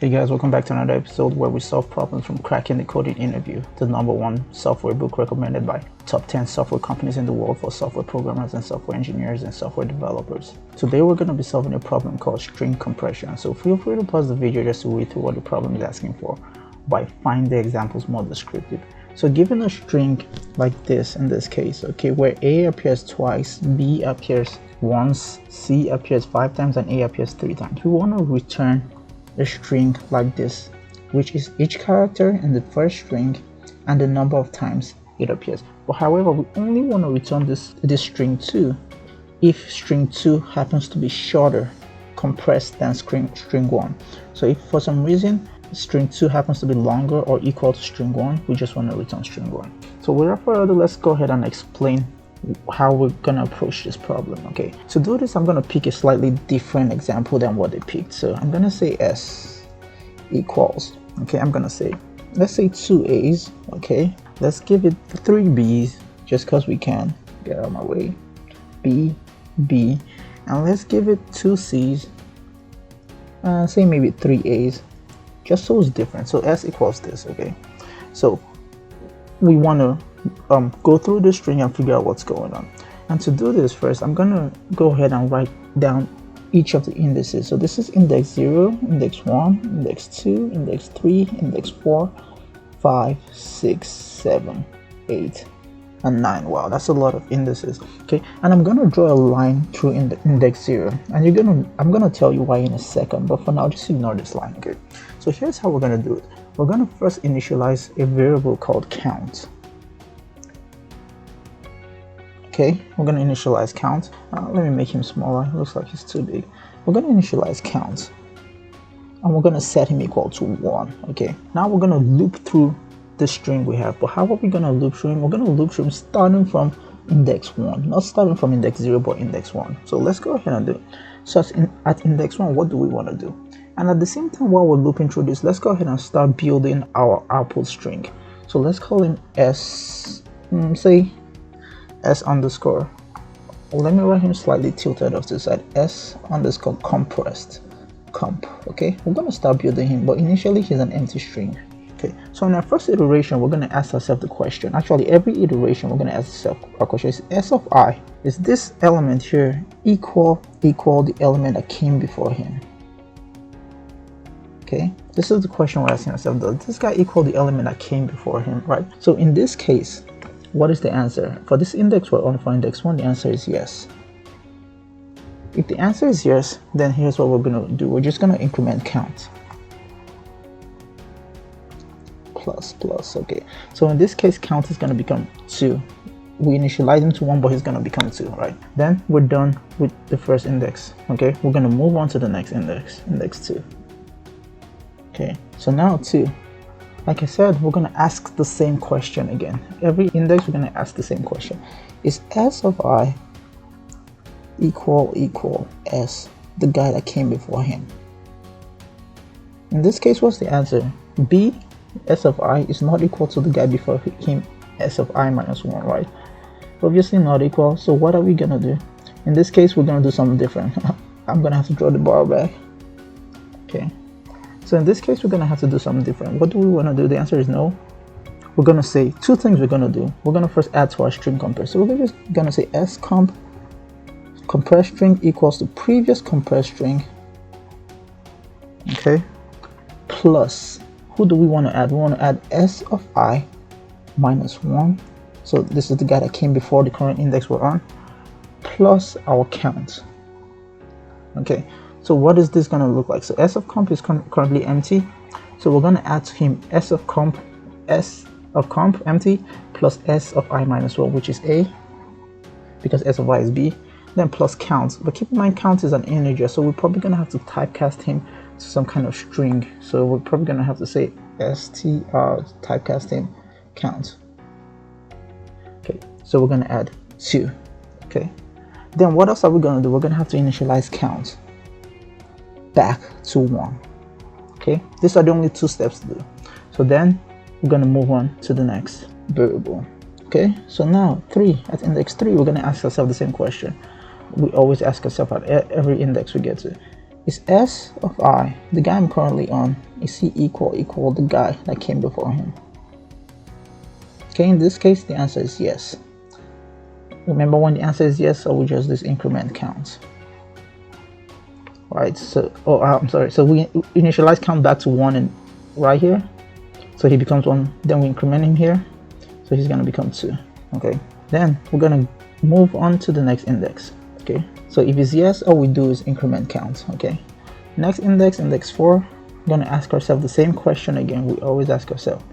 Hey guys, welcome back to another episode where we solve problems from cracking the coding interview, the #1 software book recommended by top 10 software companies in the world for software programmers and software engineers and software developers. Today we're going to be solving a problem called string compression, so feel free to pause the video just to read through what the problem is asking for, but I find the examples more descriptive. So given a string like this in this case, okay, where A appears twice, B appears once, C appears 5 times, and A appears 3 times, we want to return a string like this, which is each character in the first string and the number of times it appears. But however, we only want to return this string 2 if string 2 happens to be shorter, compressed than string 1. So if for some reason string 2 happens to be longer or equal to string 1, we just want to return string 1. So without further ado, let's go ahead and explain how we're gonna approach this problem. Okay, to do this, I'm gonna pick a slightly different example than what they picked. So I'm gonna say S equals, okay, I'm gonna say, let's say 2 A's, okay, let's give it 3 B's just because we can, get out of my way, B, B, and let's give it 2 C's, say maybe 3 A's, just so it's different. So S equals this, okay, so we want to go through the string and figure out what's going on. And to do this, first I'm gonna go ahead and write down each of the indices. So this is index 0, index 1, index 2, index 3, index 4, 5, 6, 7, 8, and 9. Wow, that's a lot of indices. Okay, and I'm gonna draw a line through index 0, and I'm gonna tell you why in a second, but for now just ignore this line. Okay, so here's how we're gonna do it. We're gonna first initialize a variable called count. Okay, we're going to initialize count. Let me make him smaller. It looks like he's too big. We're going to initialize count, and we're going to set him equal to 1. Okay, now we're going to loop through the string we have. But how are we going to loop through him? We're going to loop through him starting from index 1, not starting from index 0, but index 1. So let's go ahead and do it. So at index 1, what do we want to do? And at the same time, while we're looping through this, let's go ahead and start building our output string. So let's call him S, say S underscore, let me write him slightly tilted off to the side, S underscore compressed comp. Okay, we're going to start building him, but initially he's an empty string. Okay, so in our first iteration, we're going to ask ourselves the question. Actually, every iteration we're going to ask ourselves a question. Is S of I, is this element here equal the element that came before him? Okay, this is the question we're asking ourselves. Does this guy equal the element that came before him, right? So in this case, what is the answer? For this index we're on, for index 1, the answer is yes. If the answer is yes, then here's what we're going to do. We're just going to increment count. Plus. Okay, so in this case, count is going to become 2. We initialize him to 1, but he's going to become 2, right? Then we're done with the first index. Okay, we're going to move on to the next index, index 2. Okay, so now 2. Like I said, we're going to ask the same question again. Every index, we're going to ask the same question. Is S of I equal S, the guy that came before him? In this case, what's the answer? B, S of I is not equal to the guy before him, S of I minus 1, right? Obviously not equal, so what are we going to do? In this case, we're going to do something different. I'm going to have to draw the bar back. Okay. So in this case, we're going to have to do something different. What do we want to do? The answer is no. We're going to say 2 things we're going to do. We're going to first add to our string compress. So we're just going to say S comp compressed string equals the previous compressed string. Okay. Plus, who do we want to add? We want to add S of I minus 1. So this is the guy that came before the current index we're on. Plus our count. Okay. So what is this going to look like? So S of comp is currently empty. So we're going to add to him S of comp empty plus S of I minus 1, which is A, because S of I is B. Then plus count. But keep in mind, count is an integer, so we're probably going to have to typecast him to some kind of string. So we're probably going to have to say str typecast him count. Okay, so we're going to add 2. Okay. Then what else are we going to do? We're going to have to initialize count back to 1. Okay, these are the only 2 steps to do. So then we're going to move on to the next variable. Okay, so now 3, at index 3, we're going to ask ourselves the same question we always ask ourselves at every index we get to. is s of I, the guy I'm currently on, is he equal the guy that came before him? Okay, in this case the answer is yes. Remember, when the answer is yes, so we just this increment count. Right, so I'm sorry, so we initialize count back to 1 and right here, so he becomes 1, then we increment him here, so he's going to become 2. Okay, then we're going to move on to the next index. Okay, so if it's yes, all we do is increment count. Okay, next index, index 4, we're going to ask ourselves the same question again. We always ask ourselves,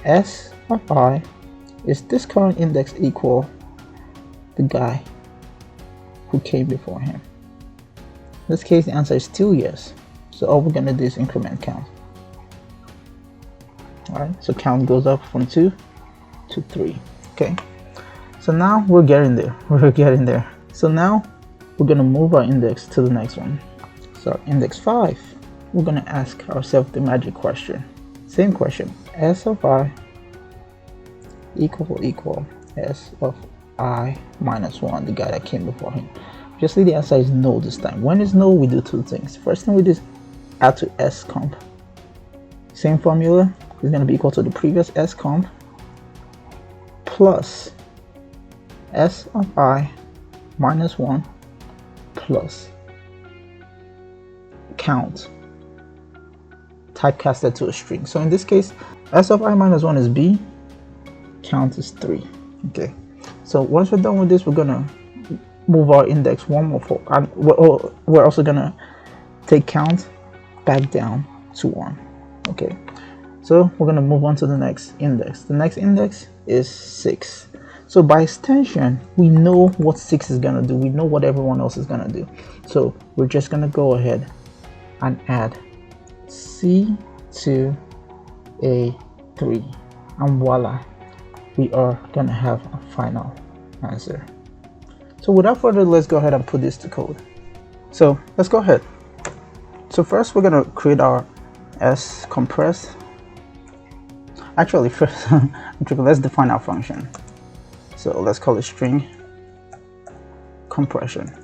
s of I, is this current index equal the guy who came before him? In this case the answer is still yes, so all we're going to do is increment count. Alright, so count goes up from 2 to 3. Okay, so now we're getting there. So now we're going to move our index to the next one. So index 5, we're going to ask ourselves the magic question. Same question, s of I equal s of I minus 1, the guy that came before him. Obviously the answer is no this time. When it's no, we do two things. First thing we do is add to s comp. Same formula is going to be equal to the previous s comp plus s of I minus 1 plus count typecasted to a string. So in this case, s of I minus 1 is b, count is 3. Okay, so once we're done with this, we're gonna move our index one more forward, and we're also gonna take count back down to 1. Okay, so we're gonna move on to the next index. The next index is 6. So by extension, we know what 6 is gonna do. We know what everyone else is gonna do. So we're just gonna go ahead and add c to a3, and voila, we are gonna have a final answer. So without further ado, let's go ahead and put this to code. So let's go ahead. So first we're gonna create our s compressed. Actually, first let's define our function. So let's call it string compression.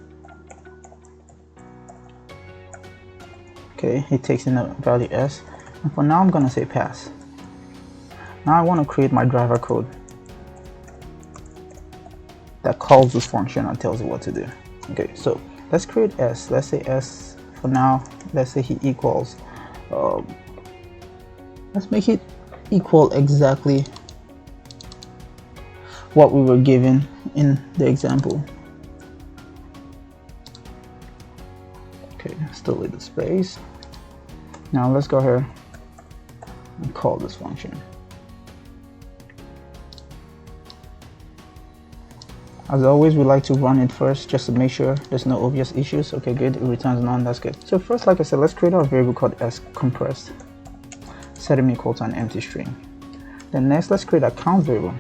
Okay, it takes in a value s, and for now I'm gonna say pass. Now I want to create my driver code that calls this function and tells it what to do. Okay, so let's create s. Let's say s for now. Let's say he equals. Let's make it equal exactly what we were given in the example. Okay, still with the space. Now let's go here and call this function. As always, we like to run it first just to make sure there's no obvious issues. Okay, good, it returns none, that's good. So first, like I said, let's create our variable called s compressed, set them equal to an empty string. Then next, let's create a count variable,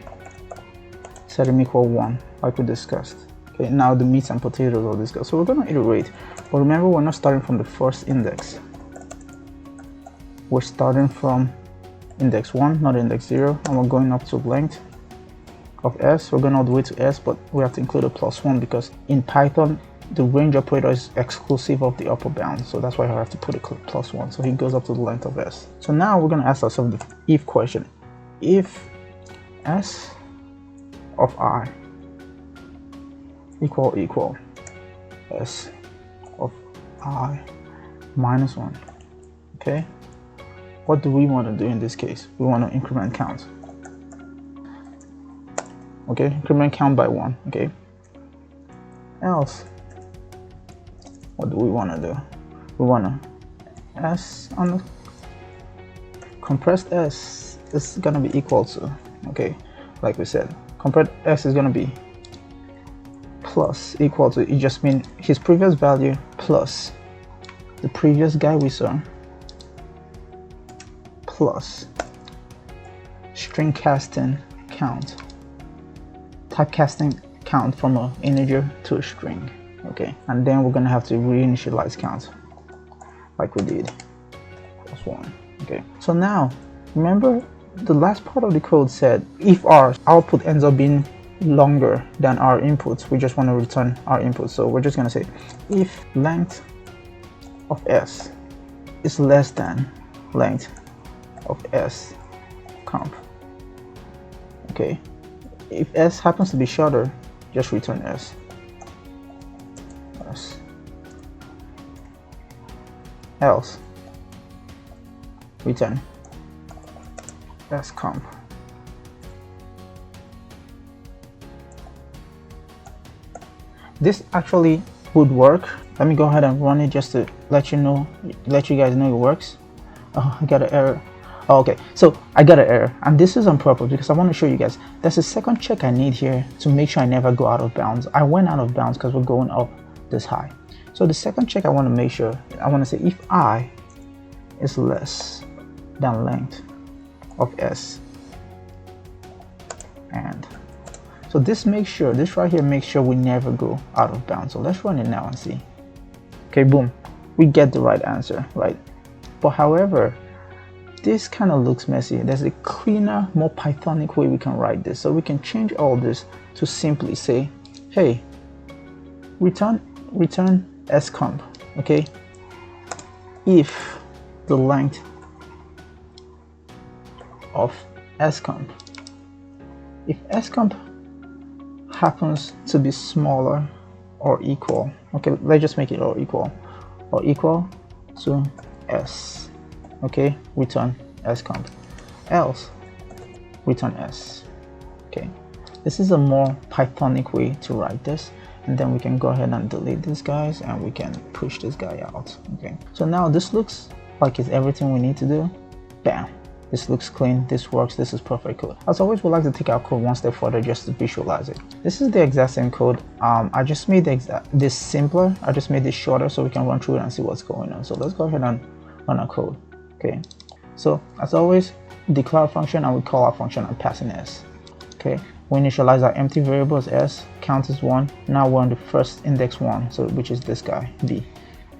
set them equal 1, like we discussed. Okay, now the meats and potatoes of this guy. So we're gonna iterate, but remember, we're not starting from the first index. We're starting from index 1, not index 0, and we're going up to length of s. We're going all the way to s, but we have to include a +1 because in Python the range operator is exclusive of the upper bound, so that's why I have to put a +1, so he goes up to the length of s. So now we're going to ask ourselves the if question. If s of I equal s of I minus 1, okay, what do we want to do in this case? We want to increment count. Okay, increment count by 1. Okay, else what do we want to do? We want to s on the compressed s is gonna be equal to, okay, like we said, compressed s is gonna be plus equal to, it just means his previous value plus the previous guy we saw plus string casting count, typecasting count from an integer to a string. Okay, and then we're gonna have to reinitialize count like we did, +1. Okay, so now remember the last part of the code said if our output ends up being longer than our input, we just want to return our input. So we're just gonna say if length of s is less than length of s comp. Okay, if s happens to be shorter, just return s. Else return s comp. This actually would work. Let me go ahead and run it just to let you guys know it works. Oh, I got an error. Oh, okay, so I got an error, and this is on purpose because I want to show you guys there's a second check I need here to make sure I never go out of bounds. I went out of bounds because we're going up this high. So the second check I want to make sure, I want to say if I is less than length of s, and so this makes sure, this right here makes sure we never go out of bounds. So let's run it now and see. Okay, boom, we get the right answer, right? But however, this kind of looks messy. There's a cleaner, more Pythonic way we can write this. So we can change all this to simply say, hey, return s comp, okay, if the length of s comp, if s comp happens to be smaller or equal, okay, let's just make it or equal to s, okay, return s comp, else return s. Okay, this is a more Pythonic way to write this, and then we can go ahead and delete these guys and we can push this guy out. Okay, so now this looks like it's everything we need to do. Bam, this looks clean, this works, this is perfect code. As always, we like to take our code one step further just to visualize it. This is the exact same code. I just made this simpler, I just made this shorter so we can run through it and see what's going on. So let's go ahead and run our code. Okay, so as always, declare a function and we call our function and passing s. Okay, we initialize our empty variable as s, count is 1. Now we're on the first index 1, so which is this guy b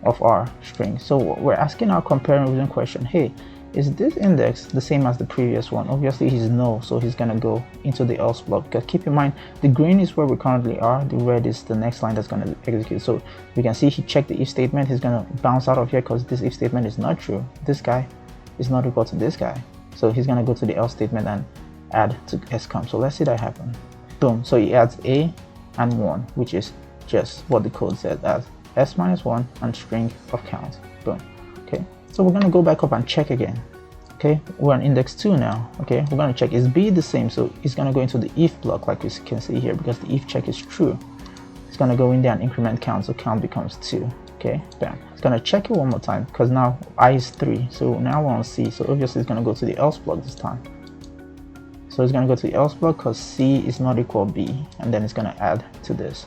of our string. So we're asking our compare and revision question, hey, is this index the same as the previous one? Obviously he's no, so he's gonna go into the else block. Because keep in mind, the green is where we currently are, the red is the next line that's gonna execute. So we can see he checked the if statement, he's gonna bounce out of here because this if statement is not true. This guy is not equal to this guy, so he's gonna go to the else statement and add to s comp. So let's see that happen. Boom, so he adds a and 1, which is just what the code said as s minus 1 and string of count. Boom. Okay, so we're gonna go back up and check again. Okay, we're on index 2 now. Okay, we're gonna check, is b the same? So it's gonna go into the if block like we can see here, because the if check is true. It's gonna go in there and increment count, so count becomes 2. Okay, bam. It's gonna check it one more time because now I is 3, so now we're on c, so obviously it's gonna go to the else block this time. So it's gonna go to the else block because c is not equal b, and then it's gonna add to this.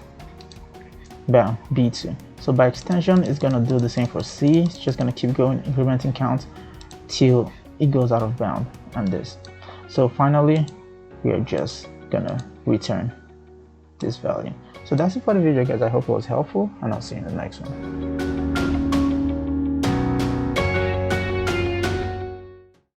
Bam, b2. So by extension, it's gonna do the same for c. It's just gonna keep going, incrementing count till it goes out of bound on this. So finally, we are just gonna return this value. So that's it for the video, guys. I hope it was helpful, and I'll see you in the next one.